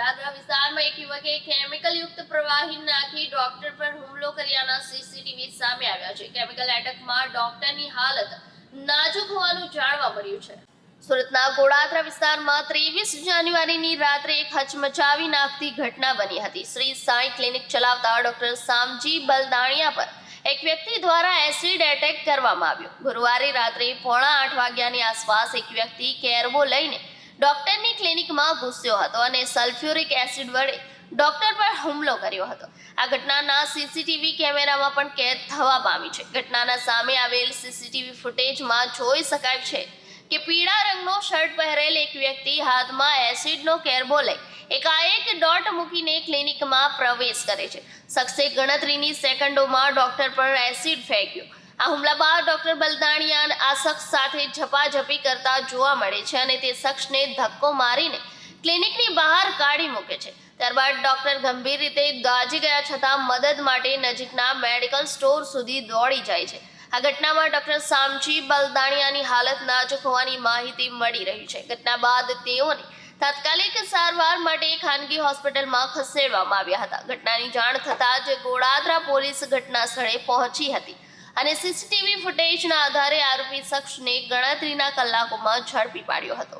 ગોળાદરા વિસ્તારમાં એક યુવકે કેમિકલયુક્ત પ્રવાહી નાખી ડોક્ટર પર હુમલો કર્યાના સીસીટીવી સામે આવ્યા છે. કેમિકલ એટેકમાં ડોક્ટરની હાલત નાજુક હોવાનું જાણવા મળ્યું છે. સુરતના ગોળાદરા વિસ્તારમાં 23 જાન્યુઆરીની રાત્રે એક હચમચાવી નાખતી ઘટના બની હતી. શ્રી સાંઈ ક્લિનિક ચલાવતા ડોક્ટર સામજી બલદાણિયા પર એક વ્યક્તિ દ્વારા એસિડ એટેક કરવામાં આવ્યો. ગુરુવારે રાત્રે 7:45 વાગ્યાની આસપાસ એક વ્યક્તિ કેરબો લઈને ડોક્ટરની ક્લિનિકમાં ઘૂસ્યો હતો અને સલ્ફ્યુરિક એસિડ વડે ડોક્ટર પર હુમલો કર્યો હતો. આ ઘટનાના સીસીટીવી કેમેરામાં પણ કેદ થવા પામી છે. ઘટનાના સામે આવેલ સીસીટીવી ફૂટેજમાં જોઈ શકાય છે કે પીળા રંગનો શર્ટ પહેરેલ એક વ્યક્તિ હાથમાં એસિડનો કેરબો લઈ એકાએક ડોટ મૂકીને ક્લિનિકમાં પ્રવેશ કરે છે. શખ્સે ગણતરીની સેકન્ડોમાં ડોક્ટર પર એસિડ ફેંક્યો. આ હુમલા બાદ ડોક્ટર બલદાણિયા આ શખ્સ સાથે ઝપાઝપી કરતા જોવા મળે છે અને તે શખ્સને ધક્કો મારીને ક્લિનિકની બહાર કાઢી મૂકે છે. ત્યારબાદ ડોક્ટર ગંભીર રીતે દાઝી ગયા છતાં મદદ માટે નજીકના મેડિકલ સ્ટોર સુધી દોડી જાય છે. આ ઘટનામાં ડોક્ટર સામજી બલદાણિયાની હાલત નાજુક હોવાની માહિતી મળી રહી છે. ઘટના બાદ તેઓને તાત્કાલિક સારવાર માટે ખાનગી હોસ્પિટલમાં ખસેડવામાં આવ્યા હતા. ઘટનાની જાણ થતાં જ ગોળાદરા પોલીસ ઘટના સ્થળે પહોંચી હતી અને સીસીટીવી ફૂટેજના આધારે આરોપી શખ્સને ગણતરીના કલાકોમાં ઝડપી પાડ્યો હતો.